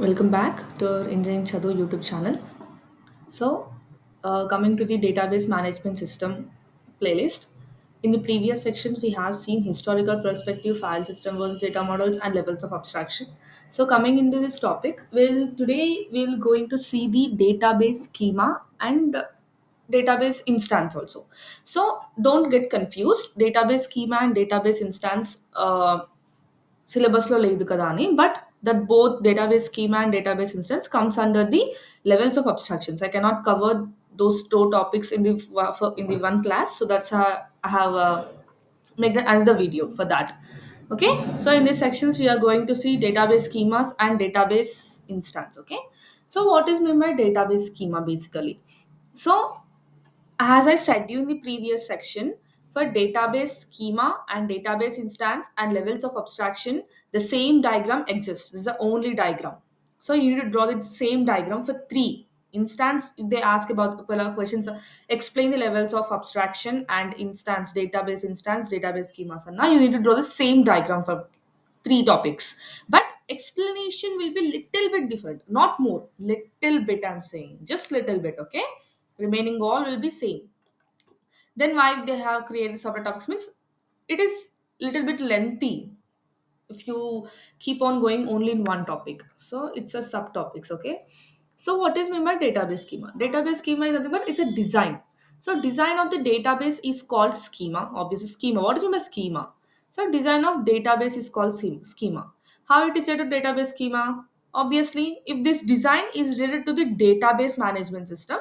Welcome back to our Engineering Chadu YouTube channel. So, coming to the database management system playlist. In the previous sections, we have seen historical perspective, file system versus data models, and levels of abstraction. So, coming into this topic, we'll going to see the database schema and database instance also. So, don't get confused. Database schema and database instance. Syllabus lo లేదు కదా అని but that both database schema and database instance comes under the levels of abstractions. I cannot cover those two topics in the one class, so that's how I have made another video for that. Okay, so in these sections we are going to see database schemas and database instance. Okay, so what is meant by database schema basically? So as I said you in the previous section, for database schema and database instance and levels of abstraction, the same diagram exists. This is the only diagram. So you need to draw the same diagram for three instance. If they ask about questions, explain the levels of abstraction and instance, database schema. So now you need to draw the same diagram for three topics. But explanation will be little bit different, not more. Little bit I'm saying, just little bit. Okay, remaining all will be same. Then why they have created separate topics means it is little bit lengthy if you keep on going only in one topic, so it's a subtopics. Okay, so what is meant by database schema? Database schema is nothing but it's a design. So design of the database is called schema. Obviously schema, what is meant by schema? So design of database is called schema. How it is related to database schema? Obviously if this design is related to the database management system,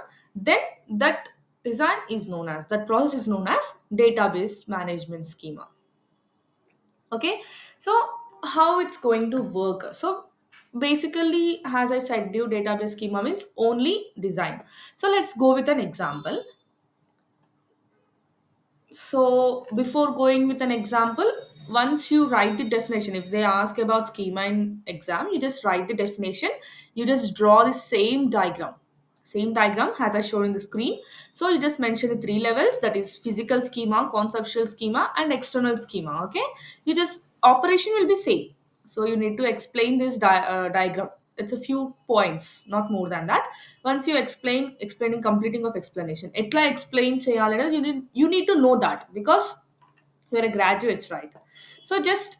then that design is known as, that process is known as database management schema. Okay, so how it's going to work? So basically as I said you, database schema means only design. So let's go with an example. So before going with an example, once you write the definition, if they ask about schema in exam, you just write the definition, you just draw the same diagram as I showed in the screen. So you just mention the three levels, that is physical schema, conceptual schema, and external schema. Okay, you just operation will be same. So you need to explain this diagram. It's a few points, not more than that. Once you explaining completing of explanation, ఎట్లా explain చేయాలి, you need to know that because we're a graduates, right? So just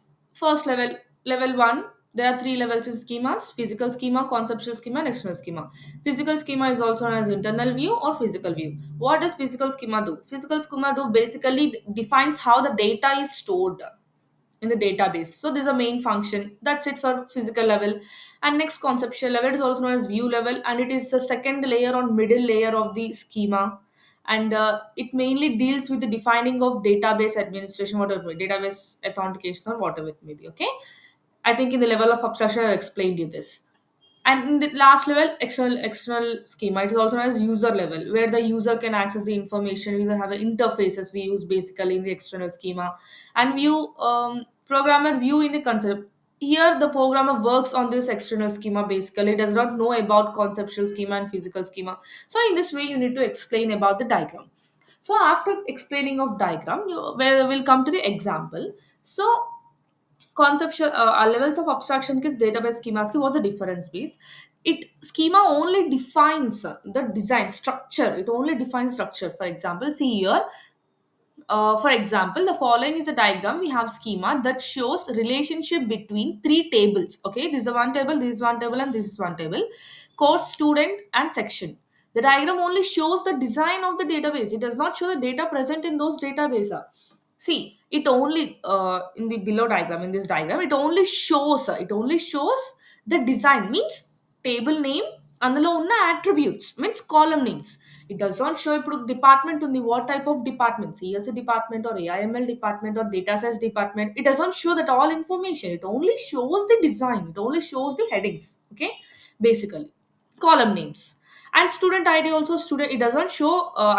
first level 1, there are three levels in schemas: physical schema, conceptual schema, and external schema. Physical schema is also known as internal view or physical view. What does physical schema do? Physical schema do basically defines how the data is stored in the database. So this is a main function. That's it for physical level. And next, conceptual level, it is also known as view level, and it is the second layer or middle layer of the schema. And it mainly deals with the defining of database administration, whatever, database authentication or whatever it may be. Okay, I think in the level of abstraction I explained you this. And in the last level, external schema, it is also known as user level, where the user can access the information. User have interfaces we use basically in the external schema. And view, programmer view in the concept. Here the programmer works on this external schema, basically does not know about conceptual schema and physical schema. So in this way you need to explain about the diagram. So after explaining of diagram, you will come to the example. So conceptual levels of abstraction is database schemas ki what's the difference means, it schema only defines the design structure, it only defines structure. For example, see here, for example, the following is a diagram. We have schema that shows relationship between three tables. Okay, this is one table, this is one table, and this is one table. Course, student, and section. The diagram only shows the design of the database. It does not show the data present in those databases. See, it only in the below diagram, in this diagram, it only shows the design means table name, అందులో ఉన్న attributes means column names. It does not show ఇప్పుడు department ఉంది, what type of department, CSE department or AIML department or data science department. It does not show that all information. It only shows the design. It only shows the headings. Okay, basically column names. And student ID also, student, it doesn't show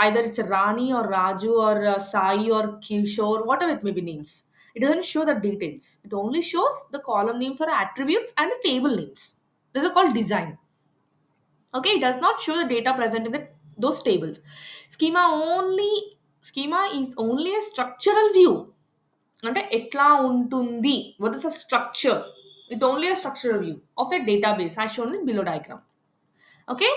either it's a Rani or Raju or Sai or Kishore, whatever it may be names. It doesn't show the details. It only shows the column names or attributes and the table names. This is called design. Okay, it does not show the data present in those tables. Schema is only a structural view. అంటే ఎట్లా ఉంటుంది, what is a structure. It only a structural view of a database as shown in below diagram. Okay.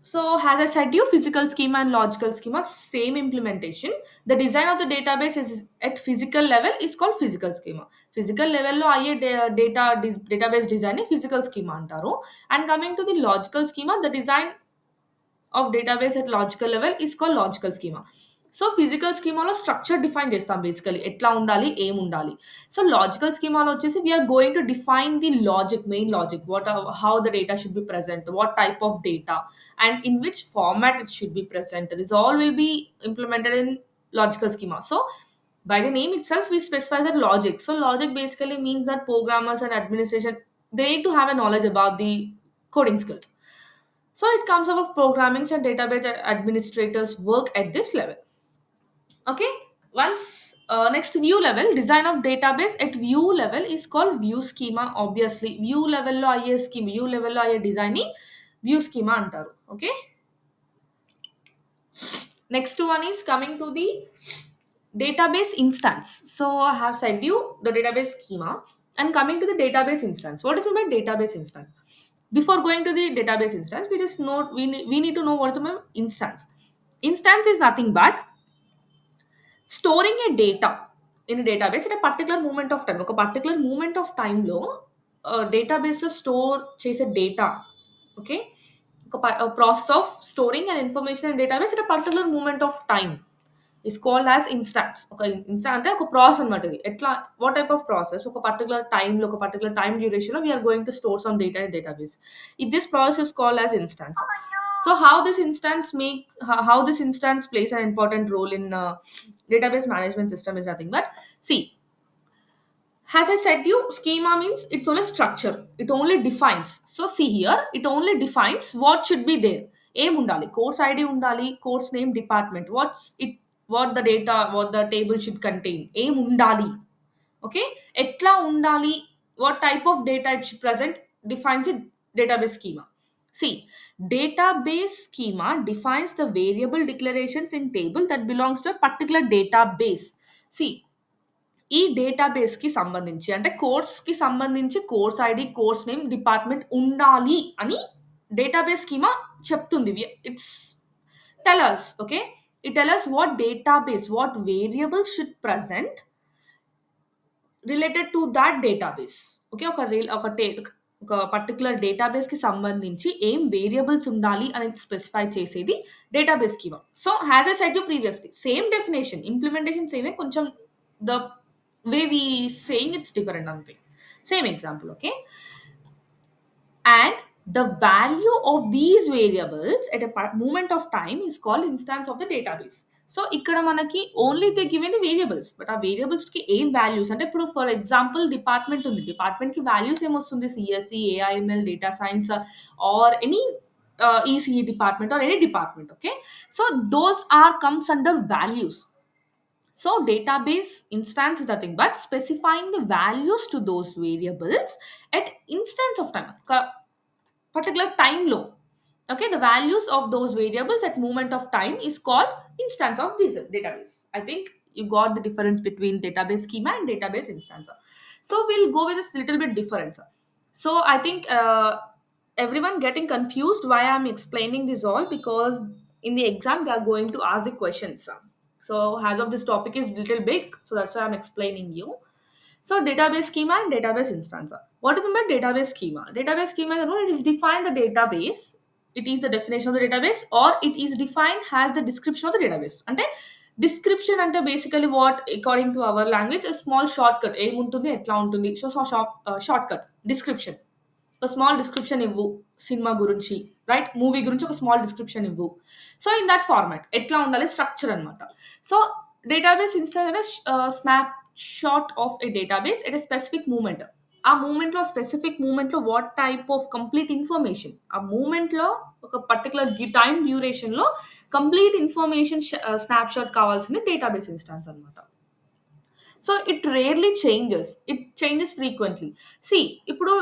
So, as I said, you physical schema and logical schema, same implementation. The design of the database is at physical level is called physical schema. Physical level lo aye database design ni physical schema antaru. And coming to the logical schema, the design of database at logical level is called logical schema. So physical స్కీమాలో structure define చేస్తాం basically ఎట్లా ఉండాలి ఏం ఉండాలి. So logical స్కీమాలో వచ్చేసి we are going to define the logic main logic what how the data should be present what type of data and in which format it should be present this all will be implemented in logical schema. So by the name itself we specify that logic. So logic basically means that programmers and administration, they need to have a knowledge about the coding skills. So it comes up of programming and database administrators work at this level. Okay. Once next view level, design of database at view level is called view schema. Obviously, view level lo aye schema, view level lo aye design ni view schema antaru. Okay. Next one is coming to the database instance. So I have said you the database schema and coming to the database instance. What is meant by database instance? Before going to the database instance, we just know we need to know what is the instance. Instance is nothing but storing a data in a database at a particular moment of time. ఒక particular moment of time లో database లో store చేసే data. Okay, a process of storing an information in database at a particular moment of time is called as instance. ఒక instance అంటే ఒక process అనమాట ఇది. ఎట్లా వాట్ టైప్ ఆఫ్ ప్రాసెస్ ఒక పర్టికులర్ టైంలో ఒక పర్టికులర్ టైం డ్యూరేషన్ లో we're going to store some data in database. This process is called as instance. So how this instance plays an important role in database management system is nothing but see, as I said you, schema means it's only structure, it only defines. So see here, it only defines what should be there. Em undali course id undali, course name, department, what's it, what the data, what the table should contain, em undali. Okay, etla undali, what type of data it should present defines a database schema. See, database schema defines the variable declarations in table that belongs to a particular database. See, ఈ database కి సంబంధించి అంటే course కి సంబంధించి course ID, course name, department ఉండాలి అని database schema చెప్తుంది. It's tell us, okay, it tell us what database, what variables should present related to that database. Okay, ఒక పర్టికులర్ డేటాబేస్ కి సంబంధించి ఏం వేరియబుల్స్ ఉండాలి అనేది స్పెసిఫై చేసేది database schema. So as I said you previously, same definition, implementation సేమే, కొంచెం the way we saying it's different అంతే. Same example. Okay, and the value of these variables at a moment of time is called instance of the database. So ఇక్కడ మనకి only they given the variables, but ఆ variables కి ఏం values అంటే ఇప్పుడు for example department ఉంది, department కి values ఏమొస్తుంది, CSC, AIML, data science or any ECE department or any department. Okay, so those are comes under values. So database instance is nothing but specifying the values to those variables at instance of time, particular time low. Okay, the values of those variables at moment of time is called instance of this database. I think you got the difference between database schema and database instance. So we'll go with this little bit difference. So I think everyone getting confused why I'm explaining this all, because in the exam they are going to ask the questions. So as of this topic is little big, so that's why I'm explaining you. So database schema and database instance. What is meant by database schema? Database schema, you know, it is defined the database. It is the definition of the database, or it is defined as the description of the database. అంటే description అంటే basically what according to our language a small shortcut, ఏముంటుంది ఎట్లా ఉంటుంది, so shortcut description. ఒక small description ఇవ్వు సినిమా గురించి, right, movie గురించి ఒక స్మాల్ డిస్క్రిప్షన్ ఇవ్వు. సో ఇన్ దట్ ఫార్మాట్ ఎట్లా ఉండాలి స్ట్రక్చర్ అనమాట. సో డేటాబేస్ ఇన్స్టెన్స్ అంటే snapshot of a database at a specific moment. ఆ మూమెంట్లో స్పెసిఫిక్ మూమెంట్లో what type of complete information, ఆ మూమెంట్లో ఒక పర్టికులర్ టైం డ్యూరేషన్లో కంప్లీట్ ఇన్ఫర్మేషన్ స్నాప్ షాట్ కావాల్సింది డేటాబేస్ ఇన్స్టాన్స్ అనమాట. So it rarely changes, it changes frequently. See ఇప్పుడు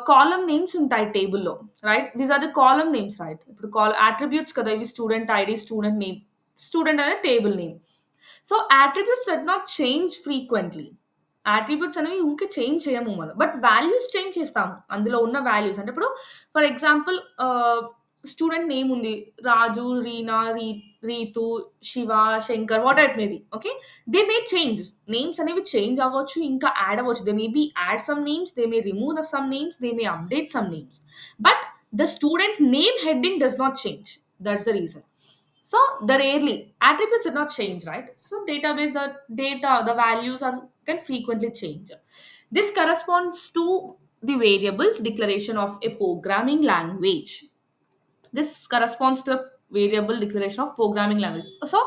కాలమ్ నేమ్స్ ఉంటాయి టేబుల్లో, right, these are the column names, right. ఇప్పుడు అట్రిబ్యూట్స్ కదా ఇవి, student ID, student name, student అనేది table name. So attributes do not change frequently. Attributes అనేవి ఊకే change చేయము మనం. బట్ వాల్యూస్ చేంజ్ చేస్తాము. అందులో ఉన్న వాల్యూస్ అంటే ఇప్పుడు ఫర్ ఎగ్జాంపుల్ స్టూడెంట్ నేమ్ ఉంది. Raju, Reena, Ritu, Shiva, Shankar what it may be. Okay. They may change. Names అనేవి చేంజ్ అవ్వచ్చు. ఇంకా యాడ్ అవ్వచ్చు. They may be add some names. They may remove some names. They may update some names. But the student name heading does not change. That's the reason. So the rarely attributes did not change, right? So database, the data, the values are can frequently change. This corresponds to the variables declaration of a programming language. This corresponds to a variable declaration of programming language. So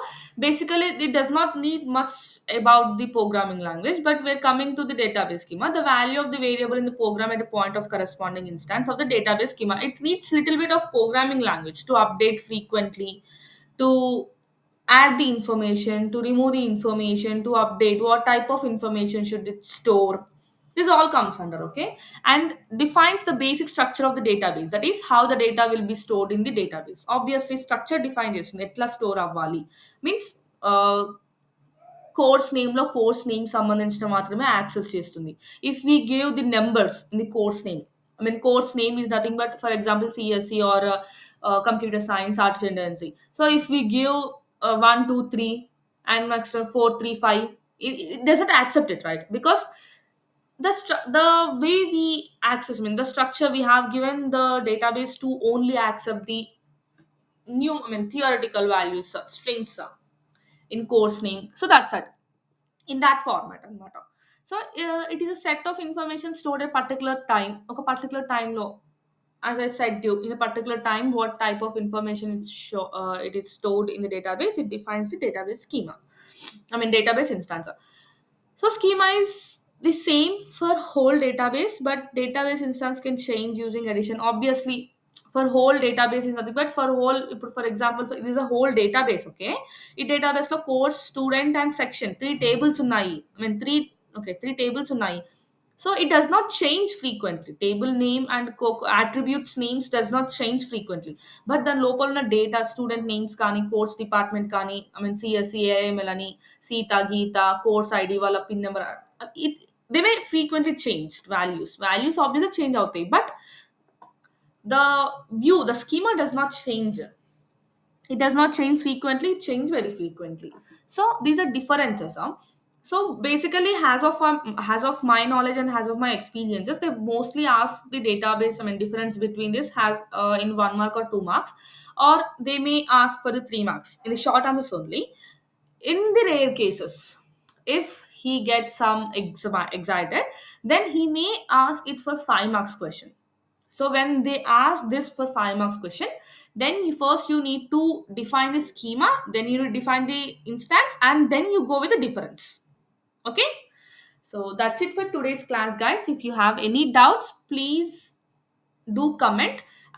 basically, it does not need much about the programming language, but we're coming to the database schema. The value of the variable in the program at a point of corresponding instance of the database schema. It needs little bit of programming language to update frequently, to add the information, to remove the information, to update what type of information should it store. This all comes under, okay, and defines the basic structure of the database. That is how the data will be stored in the database. Obviously, structure defines this. Etla store avvali means course నేమ్‌లో course name సంబంధించిన మాత్రమే access చేస్తుంది. If we give the numbers in the course name, I mean course name is nothing but for example CSE or computer science, artificial intelligence. So if we give 1, 2, 3 and next one 4, 3, 5, it doesn't accept it, right? Because the way we access, I mean the structure we have given the database to only accept the new, I mean theoretical values, strings in course name. So that's it in that format అనమాట. So it is a set of information stored a particular time. ఒక particular టైంలో as I said you in a particular time what type of information it is stored in the database. It defines the database schema, I mean database instance. So schema is the same for whole database, but database instance can change using addition. Obviously, for whole database is nothing but for whole. For example, this is a whole database. Okay, in database lo course, student, and section three tables ఉన్నాయి. I mean three tables ఉన్నాయి. So it does not change frequently. Table name and attributes names does not change frequently. But the లోపల ఉన్న data, student names కానీ course department కానీ, I mean CSE, AML అని, Sita, Geeta, course ID వాళ్ళ pin number, it they may frequently change values. Values obviously change అవుతాయి. But the view, the schema does not change. It does not change frequently, it changes very frequently. So these are differences, huh? So basically, as of my knowledge and as of my experiences, they mostly ask the database, I mean difference between this has in 1 mark or 2 marks, or they may ask for the 3 marks in the short answers only. In the rare cases, if he gets some excited, then he may ask it for 5 marks question. So when they ask this for 5 marks question, then first you need to define the schema, then you define the instance, and then you go with the difference. Okay. So that's it for today's class, guys. If you have any doubts, please do comment,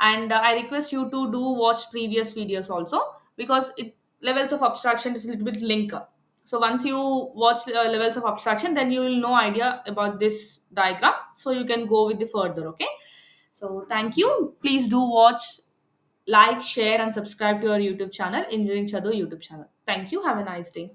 and I request you to do watch previous videos also, because it levels of abstraction is a little bit linker. So once you watch levels of abstraction, then you will know idea about this diagram, so you can go with the further. Okay. So thank you. Please do watch, like, share, and subscribe to our YouTube channel, Engineering Chado YouTube channel. Thank you. Have a nice day.